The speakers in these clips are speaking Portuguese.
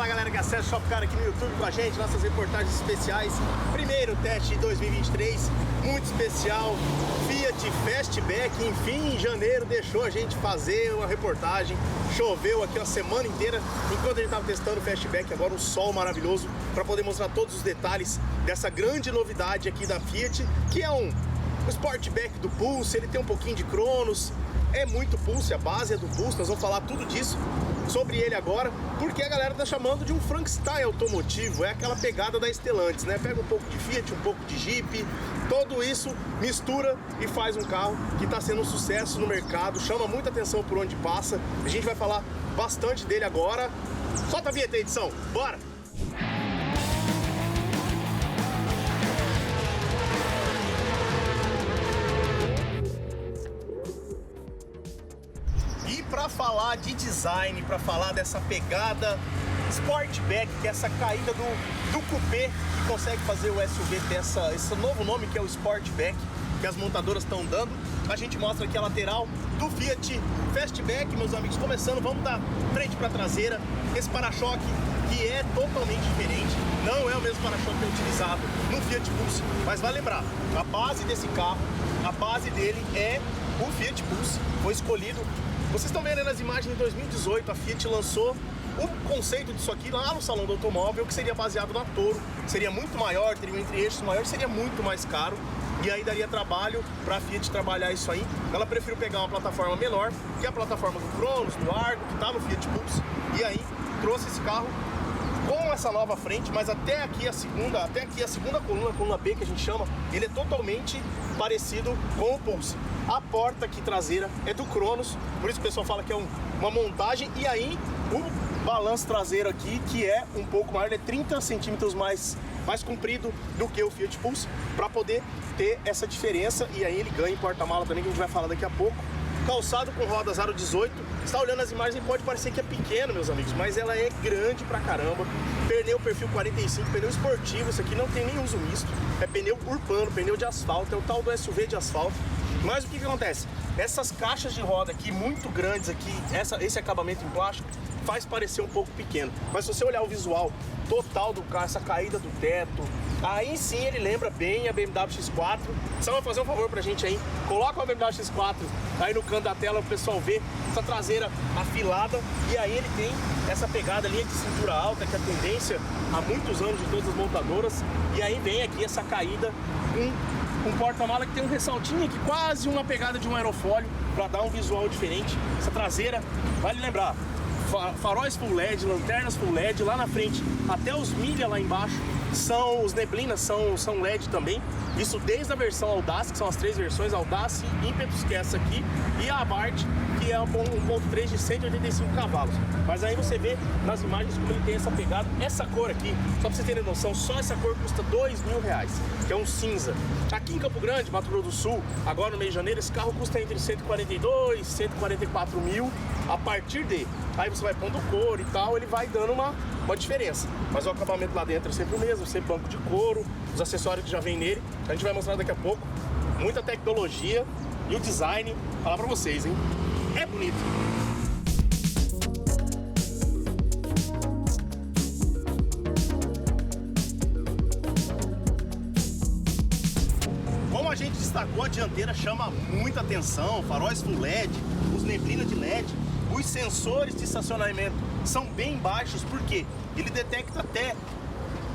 Fala galera que acessa o Shopcar aqui no YouTube com a gente, nossas reportagens especiais. Primeiro teste de 2023, muito especial, Fiat Fastback, enfim, em janeiro deixou a gente fazer uma reportagem. Choveu aqui a semana inteira, enquanto a gente estava testando o Fastback, agora um sol maravilhoso, para poder mostrar todos os detalhes dessa grande novidade aqui da Fiat, que é um Sportback do Pulse. Ele tem um pouquinho de Cronos, é muito Pulse, a base é do Pulse, nós vamos falar tudo disso sobre ele agora, porque a galera tá chamando de um Frankenstein automotivo, é aquela pegada da Stellantis, né? Pega um pouco de Fiat, um pouco de Jeep, tudo isso mistura e faz um carro que tá sendo um sucesso no mercado, chama muita atenção por onde passa. A gente vai falar bastante dele agora. Solta a vinheta aí, edição, bora! Para falar de design, para falar dessa pegada Sportback, que é essa caída do coupé, que consegue fazer o SUV ter esse novo nome que é o Sportback, que as montadoras estão dando, a gente mostra aqui a lateral do Fiat Fastback, meus amigos, começando, vamos da frente para traseira, esse para-choque que é totalmente diferente, não é o mesmo para-choque que é utilizado no Fiat Pulse, mas vai lembrar, a base desse carro, a base dele é o Fiat Pulse, foi escolhido. Vocês estão vendo aí nas imagens de 2018, a Fiat lançou o conceito disso aqui lá no Salão do Automóvel, que seria baseado na Toro, seria muito maior, teria um entre-eixos maior, seria muito mais caro, e aí daria trabalho para a Fiat trabalhar isso aí. Ela preferiu pegar uma plataforma menor, que é a plataforma do Cronos, do Argo, que está no Fiat Pulse, e aí trouxe esse carro com essa nova frente, mas até aqui a segunda coluna, a coluna B que a gente chama, ele é totalmente parecido com o Pulse. A porta aqui traseira é do Cronos, por isso que o pessoal fala que é uma montagem. E aí o balanço traseiro aqui, que é um pouco maior, ele é 30 centímetros mais comprido do que o Fiat Pulse, para poder ter essa diferença. E aí ele ganha em porta-mala também, que a gente vai falar daqui a pouco. Calçado com rodas aro 18, você está olhando as imagens e pode parecer que é pequeno, meus amigos, mas ela é grande pra caramba. Pneu perfil 45, pneu esportivo, isso aqui não tem nem uso misto, é pneu urbano, pneu de asfalto, é o tal do SUV de asfalto. Mas o que acontece? Essas caixas de roda aqui, muito grandes aqui, esse acabamento em plástico, faz parecer um pouco pequeno. Mas se você olhar o visual total do carro, essa caída do teto, aí sim ele lembra bem a BMW X4. Só vai fazer um favor pra gente aí, coloca a BMW X4 aí no canto da tela, o pessoal ver essa traseira afilada. E aí ele tem essa pegada, linha de cintura alta, que é a tendência há muitos anos de todas as montadoras. E aí vem aqui essa caída com um porta-mala que tem um ressaltinho aqui, quase uma pegada de um aerofólio, para dar um visual diferente. Essa traseira, vale lembrar, faróis full LED, lanternas full LED, lá na frente até os milha lá embaixo os neblinas são LED também. Isso desde a versão Audace, que são as três versões, Audace, Impetus, que é essa aqui, e a Abarth, que é 1.3 de 185 cavalos. Mas aí você vê nas imagens como ele tem essa pegada. Essa cor aqui, só pra vocês terem noção, só essa cor custa R$2.000, que é um cinza. Aqui em Campo Grande, Mato Grosso do Sul, agora no mês de janeiro, esse carro custa entre 142 e 144 mil a partir de. Aí você vai pondo cor e tal, ele vai dando uma diferença. Mas o acabamento lá dentro é sempre o mesmo, sempre banco de couro, os acessórios que já vem nele, a gente vai mostrar daqui a pouco. Muita tecnologia e o design, falar pra vocês, hein? É bonito. Como a gente destacou, a dianteira chama muita atenção, faróis full LED, os neblina de LED, os sensores de estacionamento são bem baixos, porque ele detecta até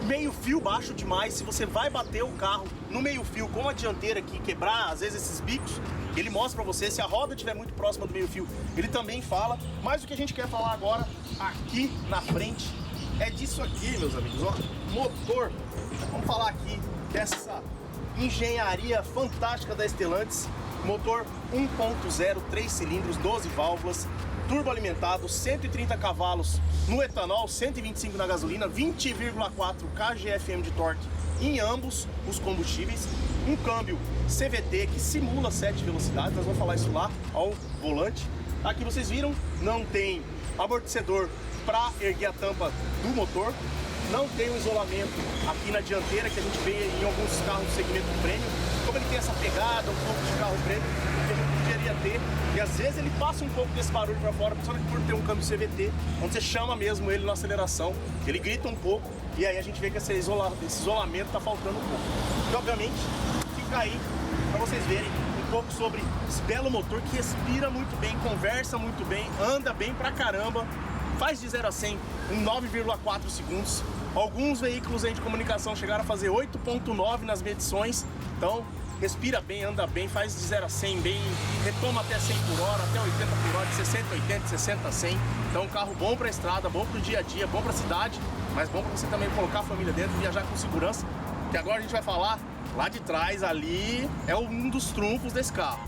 meio fio baixo demais. Se você vai bater o carro no meio fio com a dianteira aqui, quebrar às vezes esses bicos, ele mostra pra você. Se a roda estiver muito próxima do meio fio, ele também fala. Mas o que a gente quer falar agora aqui na frente é disso aqui, meus amigos, ó, motor. Vamos falar aqui dessa engenharia fantástica da Stellantis. Motor 1.0, 3 cilindros, 12 válvulas, turbo alimentado, 130 cavalos no etanol, 125 na gasolina, 20,4 kgfm de torque em ambos os combustíveis, um câmbio CVT que simula 7 velocidades, nós vamos falar isso lá ao volante. Aqui vocês viram, não tem amortecedor para erguer a tampa do motor, não tem um isolamento aqui na dianteira que a gente vê em alguns carros do segmento premium. Como ele tem essa pegada, um pouco de carro premium, a gente poderia bater, e às vezes ele passa um pouco desse barulho para fora, principalmente por ter um câmbio CVT, onde você chama mesmo ele na aceleração, ele grita um pouco, e aí a gente vê que esse isolamento tá faltando um pouco. E obviamente, fica aí para vocês verem um pouco sobre esse belo motor que respira muito bem, conversa muito bem, anda bem pra caramba, faz de 0 a 100 em 9,4 segundos. Alguns veículos aí de comunicação chegaram a fazer 8,9 nas medições, então respira bem, anda bem, faz de 0 a 100 bem, retoma até 100 por hora, até 80 por hora, de 60 a 80, 60 a 100. Então um carro bom para estrada, bom para o dia a dia, bom para a cidade, mas bom para você também colocar a família dentro e viajar com segurança, que agora a gente vai falar lá de trás, ali é um dos trunfos desse carro.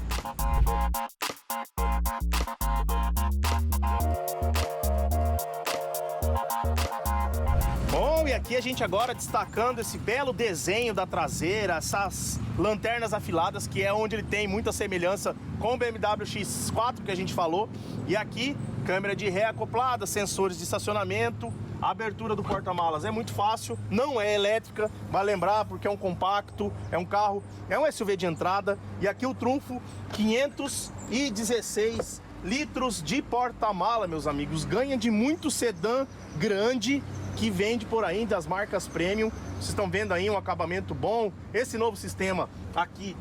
Bom, e aqui a gente agora destacando esse belo desenho da traseira, essas lanternas afiladas, que é onde ele tem muita semelhança com o BMW X4 que a gente falou. E aqui, câmera de ré acoplada, sensores de estacionamento, a abertura do porta-malas é muito fácil, não é elétrica, vai lembrar porque é um compacto, é um carro, é um SUV de entrada. E aqui o trunfo, 516 litros de porta-mala, meus amigos, ganha de muito sedã grande que vende por aí das marcas premium. Vocês estão vendo aí um acabamento bom. Esse novo sistema aqui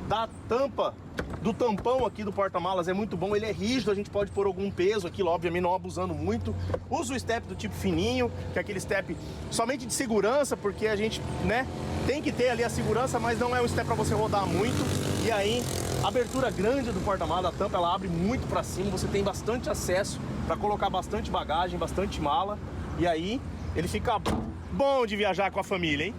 da tampa, do tampão aqui do porta-malas é muito bom, ele é rígido, a gente pode pôr algum peso aqui, obviamente não abusando muito. Usa o step do tipo fininho, que é aquele step somente de segurança, porque a gente, né, tem que ter ali a segurança, mas não é um step para você rodar muito. E aí, abertura grande do porta-malas, a tampa ela abre muito para cima, você tem bastante acesso para colocar bastante bagagem, bastante mala, e aí ele fica bom de viajar com a família, hein?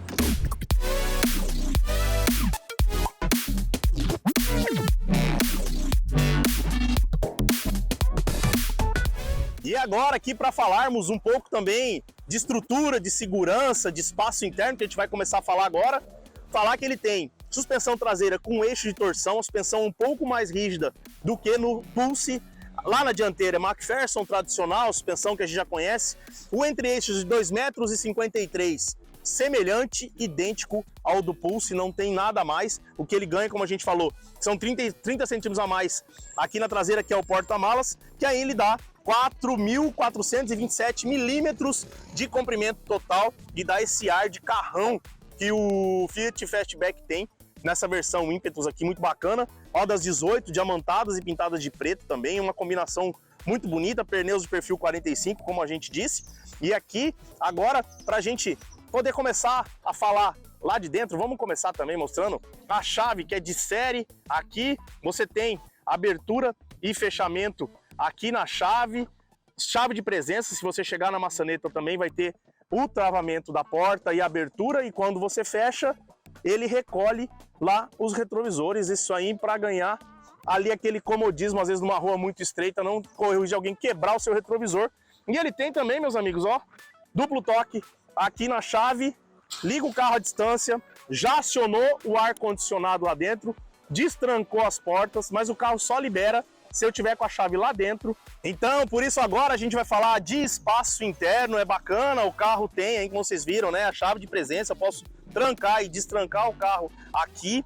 E agora aqui para falarmos um pouco também de estrutura, de segurança, de espaço interno, que a gente vai começar a falar agora. Falar que ele tem suspensão traseira com eixo de torção, a suspensão um pouco mais rígida do que no Pulse. Lá na dianteira é McPherson tradicional, suspensão que a gente já conhece. O entre-eixos de 2,53 m, semelhante, idêntico ao do Pulse, não tem nada a mais. O que ele ganha, como a gente falou, são 30 centímetros a mais aqui na traseira, que é o porta-malas, que aí ele dá 4.427 milímetros de comprimento total e dá esse ar de carrão que o Fiat Fastback tem nessa versão Impetus aqui, muito bacana. Rodas 18, diamantadas e pintadas de preto também, uma combinação muito bonita, pneus de perfil 45, como a gente disse. E aqui, agora, para a gente poder começar a falar lá de dentro, vamos começar também mostrando a chave, que é de série. Aqui você tem abertura e fechamento aqui na chave, chave de presença. Se você chegar na maçaneta também vai ter o travamento da porta e a abertura, e quando você fecha, ele recolhe lá os retrovisores. Isso aí para ganhar ali aquele comodismo, às vezes numa rua muito estreita, não correr de alguém quebrar o seu retrovisor. E ele tem também, meus amigos, ó, duplo toque aqui na chave, liga o carro à distância, já acionou o ar-condicionado lá dentro, destrancou as portas, mas o carro só libera se eu tiver com a chave lá dentro. Então, por isso agora a gente vai falar de espaço interno, é bacana, o carro tem aí, como vocês viram, né, a chave de presença, eu posso trancar e destrancar o carro aqui.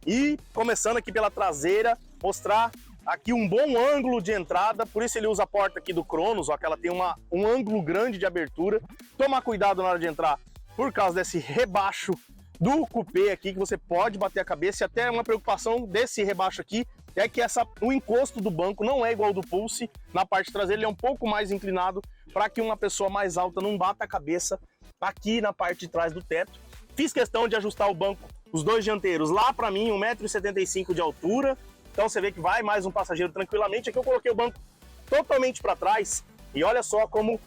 E começando aqui pela traseira, mostrar aqui um bom ângulo de entrada, por isso ele usa a porta aqui do Cronos, ó, que ela tem um ângulo grande de abertura. Tomar cuidado na hora de entrar por causa desse rebaixo do cupê aqui, que você pode bater a cabeça, e até uma preocupação desse rebaixo aqui é que o encosto do banco não é igual ao do Pulse. Na parte traseira ele é um pouco mais inclinado para que uma pessoa mais alta não bata a cabeça aqui na parte de trás do teto. Fiz questão de ajustar o banco, os dois dianteiros, lá para mim 1,75 m de altura. Então você vê que vai mais um passageiro tranquilamente. Aqui eu coloquei o banco totalmente para trás e olha só como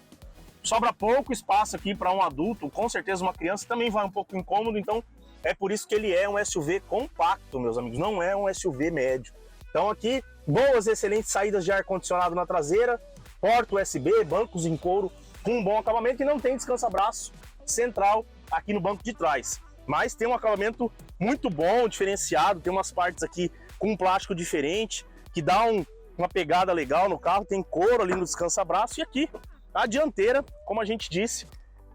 sobra pouco espaço aqui para um adulto. Com certeza uma criança também vai um pouco incômodo, então é por isso que ele é um SUV compacto, meus amigos, não é um SUV médio. Então aqui, boas, excelentes saídas de ar-condicionado na traseira, porta USB, bancos em couro com um bom acabamento, e não tem descansa-braço central aqui no banco de trás. Mas tem um acabamento muito bom, diferenciado, tem umas partes aqui com um plástico diferente, que dá uma pegada legal no carro, tem couro ali no descansa-braço. E aqui, a dianteira, como a gente disse,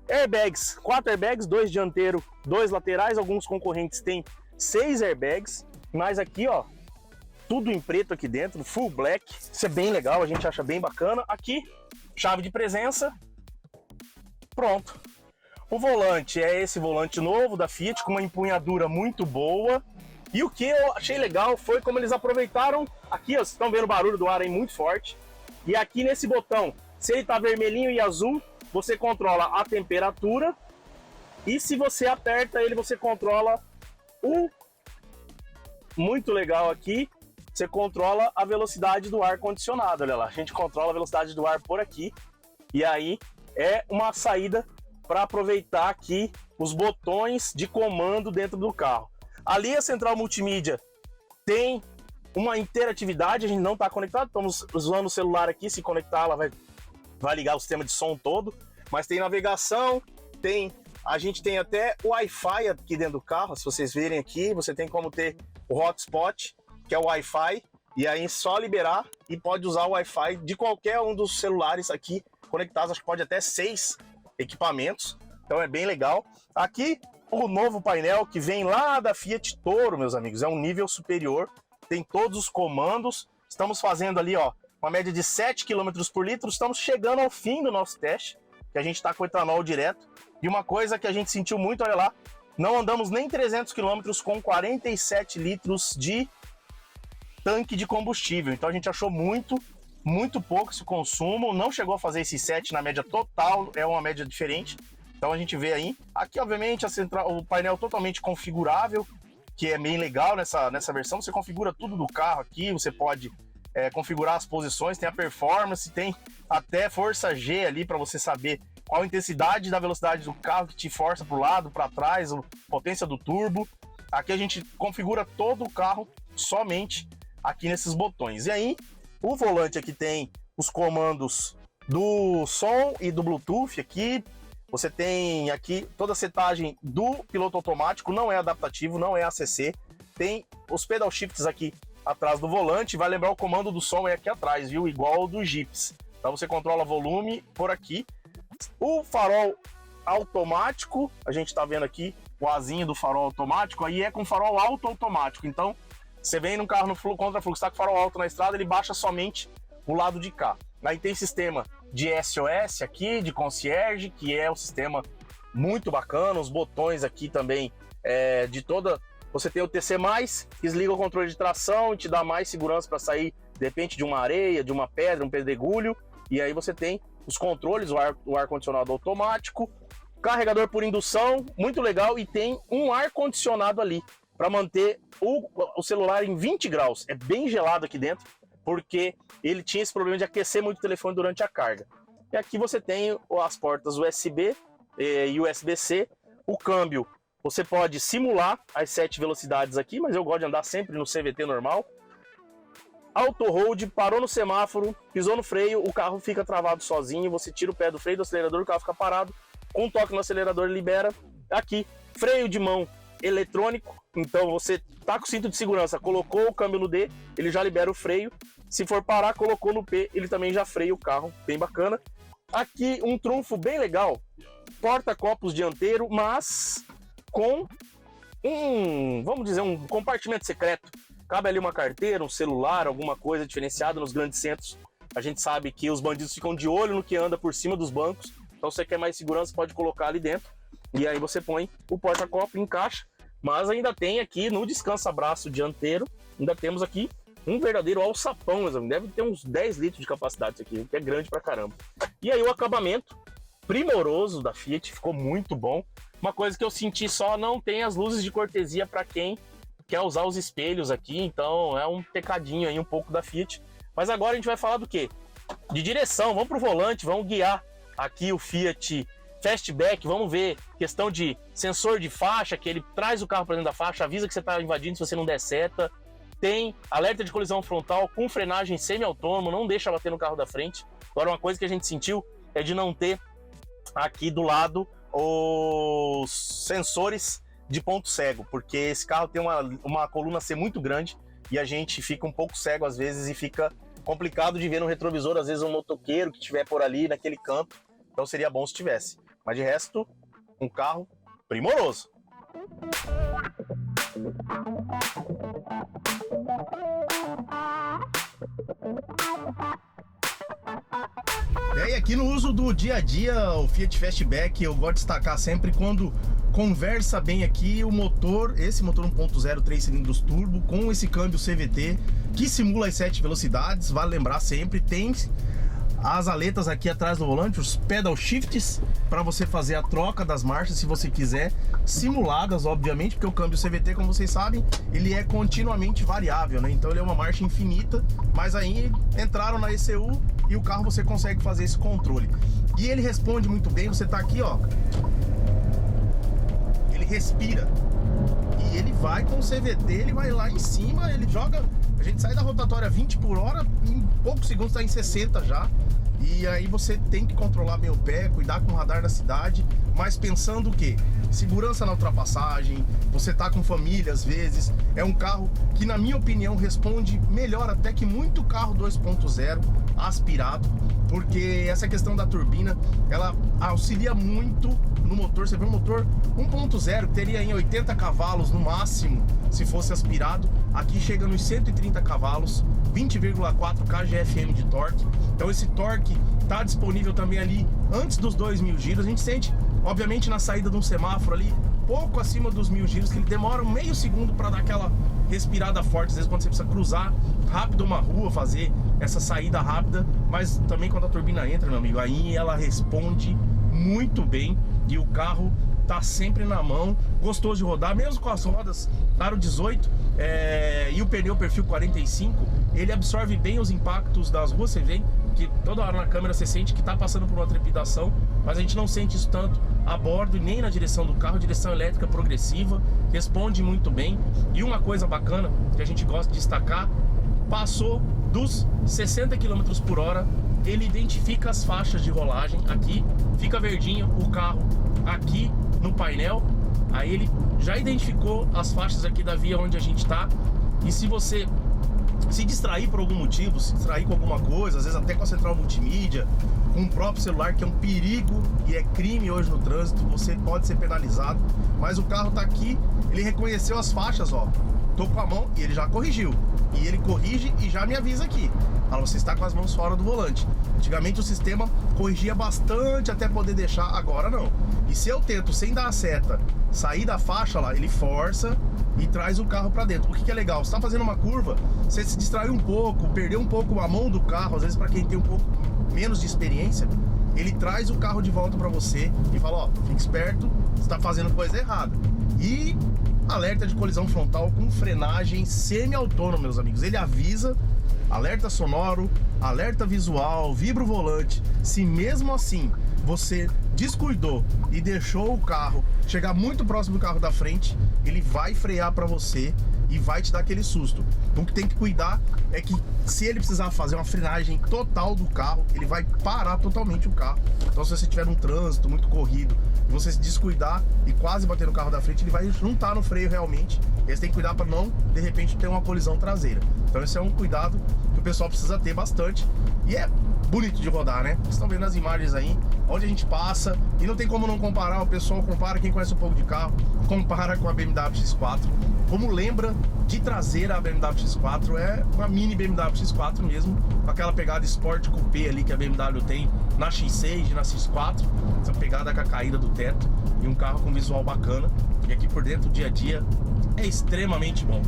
airbags, 4 airbags, 2 dianteiro, 2 laterais, alguns concorrentes têm 6 airbags, mas aqui, ó, tudo em preto aqui dentro, full black. Isso é bem legal, a gente acha bem bacana. Aqui, chave de presença. Pronto. O volante é esse volante novo da Fiat, com uma empunhadura muito boa. E o que eu achei legal foi como eles aproveitaram... Aqui, ó, vocês estão vendo o barulho do ar aí muito forte. E aqui nesse botão, se ele tá vermelhinho e azul, você controla a temperatura. E se você aperta ele, você controla o... Muito legal aqui, você controla a velocidade do ar condicionado. Olha lá, a gente controla a velocidade do ar por aqui. E aí é uma saída para aproveitar aqui os botões de comando dentro do carro. Ali a central multimídia tem uma interatividade, a gente não está conectado, estamos usando o celular aqui, se conectar ela vai ligar o sistema de som todo, mas tem navegação, a gente tem até o Wi-Fi aqui dentro do carro, se vocês verem aqui, você tem como ter o hotspot, que é o Wi-Fi, e aí só liberar e pode usar o Wi-Fi de qualquer um dos celulares aqui conectados, acho que pode até 6 equipamentos, então é bem legal. Aqui o novo painel que vem lá da Fiat Toro, meus amigos, é um nível superior, tem todos os comandos, estamos fazendo ali, ó, uma média de 7 km por litro, estamos chegando ao fim do nosso teste, que a gente está com etanol direto, e uma coisa que a gente sentiu muito, olha lá, não andamos nem 300 km com 47 litros de tanque de combustível, então a gente achou muito pouco esse consumo, não chegou a fazer esse 7 na média total, é uma média diferente, então a gente vê aí, aqui obviamente o painel totalmente configurável, que é bem legal nessa versão, você configura tudo do carro aqui, você pode configurar as posições, tem a performance, tem até força G ali para você saber qual a intensidade da velocidade do carro que te força para o lado, para trás, a potência do turbo. Aqui a gente configura todo o carro somente aqui nesses botões. E aí, o volante aqui tem os comandos do som e do Bluetooth aqui. Você tem aqui toda a setagem do piloto automático, não é adaptativo, não é ACC. Tem os pedal shifts aqui atrás do volante, vai lembrar o comando do som é aqui atrás, viu? Igual ao do Jeeps. Então você controla volume por aqui. O farol automático, a gente está vendo aqui o azinho do farol automático, aí é com farol automático. Então, você vem num carro no contrafluxo, está com farol alto na estrada, ele baixa somente o lado de cá. Aí tem sistema de SOS aqui, de concierge, que é um sistema muito bacana. Os botões aqui também de toda... Você tem o TC+, que desliga o controle de tração e te dá mais segurança para sair, de repente, de uma areia, de uma pedra, um pedregulho. E aí você tem os controles, o ar-condicionado automático, carregador por indução, muito legal, e tem um ar-condicionado ali para manter o celular em 20 graus. É bem gelado aqui dentro, porque ele tinha esse problema de aquecer muito o telefone durante a carga. E aqui você tem as portas USB e USB-C, o câmbio. Você pode simular as 7 velocidades aqui, mas eu gosto de andar sempre no CVT normal. Auto hold, parou no semáforo, pisou no freio, o carro fica travado sozinho, você tira o pé do freio do acelerador, o carro fica parado, um toque no acelerador libera. Aqui, freio de mão eletrônico, então você tá com o cinto de segurança, colocou o câmbio no D, ele já libera o freio. Se for parar, colocou no P, ele também já freia o carro, bem bacana. Aqui um trunfo bem legal, porta-copos dianteiro, mas com vamos dizer, um compartimento secreto. Cabe ali uma carteira, um celular, alguma coisa diferenciada nos grandes centros. A gente sabe que os bandidos ficam de olho no que anda por cima dos bancos, então se você quer mais segurança, pode colocar ali dentro. E aí você põe o porta-copo, encaixa, mas ainda tem aqui no descansa-braço dianteiro, ainda temos aqui um verdadeiro alçapão, meus amigos. Deve ter uns 10 litros de capacidade isso aqui, que é grande pra caramba. E aí o acabamento primoroso da Fiat, ficou muito bom. Uma coisa que eu senti só, não tem as luzes de cortesia para quem quer usar os espelhos aqui, então é um pecadinho aí um pouco da Fiat. Mas agora a gente vai falar do quê? De direção, vamos pro volante, vamos guiar aqui o Fiat Fastback, vamos ver questão de sensor de faixa, que ele traz o carro para dentro da faixa, avisa que você está invadindo se você não der seta. Tem alerta de colisão frontal com frenagem semi-autônomo, não deixa bater no carro da frente. Agora uma coisa que a gente sentiu é de não ter aqui do lado os sensores de ponto cego, porque esse carro tem uma coluna C muito grande e a gente fica um pouco cego às vezes e fica complicado de ver no retrovisor, às vezes um motoqueiro que estiver por ali naquele canto, então seria bom se tivesse. Mas de resto, um carro primoroso. E aqui no uso do dia a dia, o Fiat Fastback, eu gosto de destacar sempre quando conversa bem aqui o motor, esse motor 1.0 3 cilindros turbo, com esse câmbio CVT, que simula as 7 velocidades, vale lembrar sempre, tem as aletas aqui atrás do volante, os pedal shifts, para você fazer a troca das marchas, se você quiser, simuladas, obviamente, porque o câmbio CVT, como vocês sabem, ele é continuamente variável, né? Então ele é uma marcha infinita, mas aí entraram na ECU e o carro você consegue fazer esse controle. E ele responde muito bem, você tá aqui, ó, ele respira e ele vai com o CVT, ele vai lá em cima, ele joga, a gente sai da rotatória 20 por hora, em poucos segundos tá em 60 já. E aí você tem que controlar bem o pé, cuidar com o radar da cidade, mas pensando o quê? Segurança na ultrapassagem, você tá com família às vezes, é um carro que na minha opinião responde melhor até que muito carro 2.0 aspirado, porque essa questão da turbina, ela auxilia muito no motor. Você vê um motor 1.0 que teria em 80 cavalos no máximo se fosse aspirado, aqui chega nos 130 cavalos, 20,4 kgfm de torque. Então esse torque está disponível também ali antes dos 2.000 giros. A gente sente, obviamente, na saída de um semáforo ali, pouco acima dos 1.000 giros, que ele demora um meio segundo para dar aquela respirada forte, às vezes quando você precisa cruzar rápido uma rua, fazer essa saída rápida. Mas também quando a turbina entra, meu amigo, aí ela responde muito bem e o carro tá sempre na mão, gostoso de rodar, mesmo com as rodas aro 18 e o pneu perfil 45, ele absorve bem os impactos das ruas. Você vê que toda hora na câmera você sente que tá passando por uma trepidação, mas a gente não sente isso tanto a bordo e nem na direção do carro. Direção elétrica progressiva, responde muito bem. E uma coisa bacana que a gente gosta de destacar, passou dos 60 km por hora, ele identifica as faixas de rolagem aqui, fica verdinho o carro aqui no painel, aí ele já identificou as faixas aqui da via onde a gente está. E se você se distrair por algum motivo, se distrair com alguma coisa, às vezes até com a central multimídia, com o próprio celular, que é um perigo e é crime hoje no trânsito, você pode ser penalizado. Mas o carro tá aqui, ele reconheceu as faixas, ó, tô com a mão e ele já corrigiu. E ele corrige e já me avisa aqui, fala, você está com as mãos fora do volante. Antigamente o sistema corrigia bastante até poder deixar, agora não. E se eu tento, sem dar a seta, sair da faixa lá, ele força e traz o carro para dentro. O que é legal, você tá fazendo uma curva, você se distrai um pouco, perdeu um pouco a mão do carro, às vezes para quem tem um pouco menos de experiência, ele traz o carro de volta para você e fala, ó, fique esperto, você tá fazendo coisa errada. E alerta de colisão frontal com frenagem semi-autônoma, meus amigos. Ele avisa, alerta sonoro, alerta visual, vibra o volante. Se mesmo assim você descuidou e deixou o carro chegar muito próximo do carro da frente, ele vai frear para você e vai te dar aquele susto. Então o que tem que cuidar é que se ele precisar fazer uma frenagem total do carro, ele vai parar totalmente o carro. Então se você tiver um trânsito muito corrido e você se descuidar e quase bater no carro da frente, ele vai juntar no freio realmente. E você tem que cuidar para não, de repente, ter uma colisão traseira. Então esse é um cuidado que o pessoal precisa ter bastante. E é bonito de rodar, né? Vocês estão vendo as imagens aí, onde a gente passa, e não tem como não comparar. O pessoal compara, quem conhece um pouco de carro, compara com a BMW X4. Como lembra de traseira, a BMW X4 é uma mini BMW X4 mesmo, com aquela pegada Sport Coupé ali que a BMW tem na X6 e na X4, essa pegada com a caída do teto, e um carro com visual bacana. E aqui por dentro, o dia a dia é extremamente bom.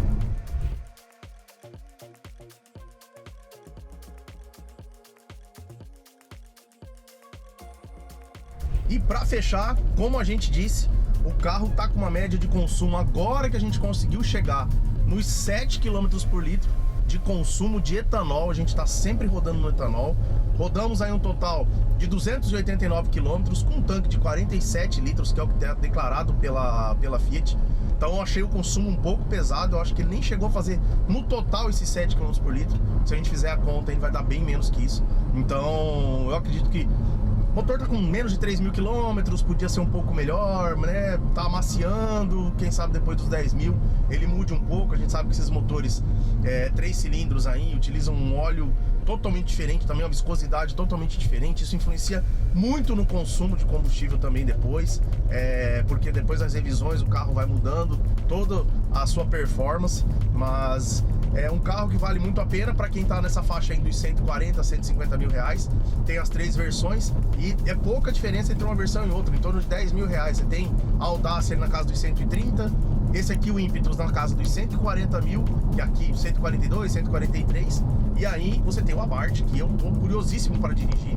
E para fechar, como a gente disse, o carro tá com uma média de consumo, agora que a gente conseguiu chegar nos 7 km por litro de consumo de etanol, a gente tá sempre rodando no etanol. Rodamos aí um total de 289 km com um tanque de 47 litros, que é o que é declarado pela Fiat. Então eu achei o consumo um pouco pesado, eu acho que ele nem chegou a fazer no total esses 7 km por litro. Se a gente fizer a conta, ele vai dar bem menos que isso. Então eu acredito que motor tá com menos de 3.000 quilômetros, podia ser um pouco melhor, né? Tá amaciando, quem sabe depois dos 10.000 ele mude um pouco. A gente sabe que esses motores 3 cilindros aí utilizam um óleo totalmente diferente, também uma viscosidade totalmente diferente. Isso influencia muito no consumo de combustível também depois, porque depois das revisões o carro vai mudando toda a sua performance. Mas é um carro que vale muito a pena para quem tá nessa faixa aí dos 140, 150 mil reais. Tem as 3 versões e é pouca diferença entre uma versão e outra, em torno de 10 mil reais. Você tem a Audacia na casa dos 130, esse aqui o Impetus na casa dos 140 mil, que aqui 142, 143. E aí você tem o Abarth, que eu tô curiosíssimo para dirigir,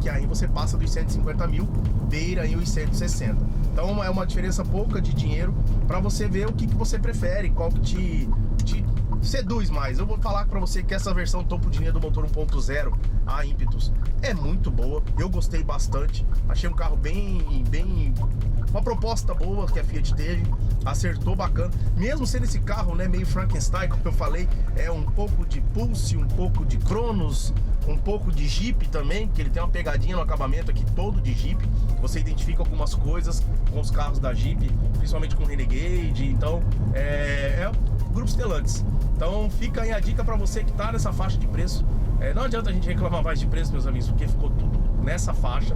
que aí você passa dos 150 mil, beira aí os 160. Então é uma diferença pouca de dinheiro para você ver o que você prefere, qual que te seduz mais. Eu vou falar para você que essa versão topo de linha do motor 1.0, a Impetus, é muito boa. Eu gostei bastante, achei um carro bem uma proposta boa que a Fiat teve, acertou bacana, mesmo sendo esse carro, né, meio Frankenstein, como eu falei, um pouco de Pulse, um pouco de Cronos, um pouco de Jeep também, porque ele tem uma pegadinha no acabamento aqui todo de Jeep. Você identifica algumas coisas com os carros da Jeep, principalmente com o Renegade. Então é Grupo Stellantis. Então fica aí a dica para você que tá nessa faixa de preço. Não adianta a gente reclamar mais de preço, meus amigos, porque ficou tudo nessa faixa.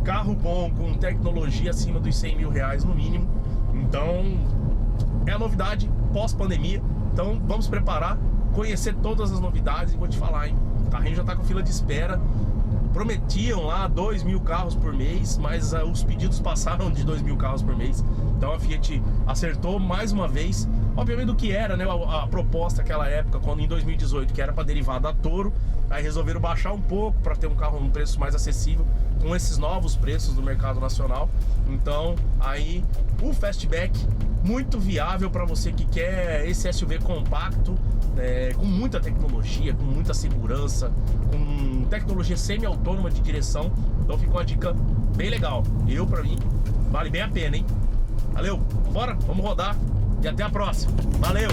Carro bom, com tecnologia acima dos 100 mil reais no mínimo. Então é a novidade pós-pandemia. Então vamos preparar, conhecer todas as novidades. E vou te falar, hein, o carrinho já tá com fila de espera. Prometiam lá 2.000 carros por mês, mas os pedidos passaram de 2.000 carros por mês. Então a Fiat acertou mais uma vez, obviamente, do que era, né, a proposta naquela época, quando em 2018, que era para derivar da Toro. Aí resolveram baixar um pouco para ter um carro num preço mais acessível com esses novos preços do mercado nacional. Então aí o Fastback muito viável para você que quer esse SUV compacto, com muita tecnologia, com muita segurança, com tecnologia semi-autônoma de direção. Então ficou uma dica bem legal. Pra mim, vale bem a pena, hein? Valeu, bora, vamos rodar e até a próxima. Valeu!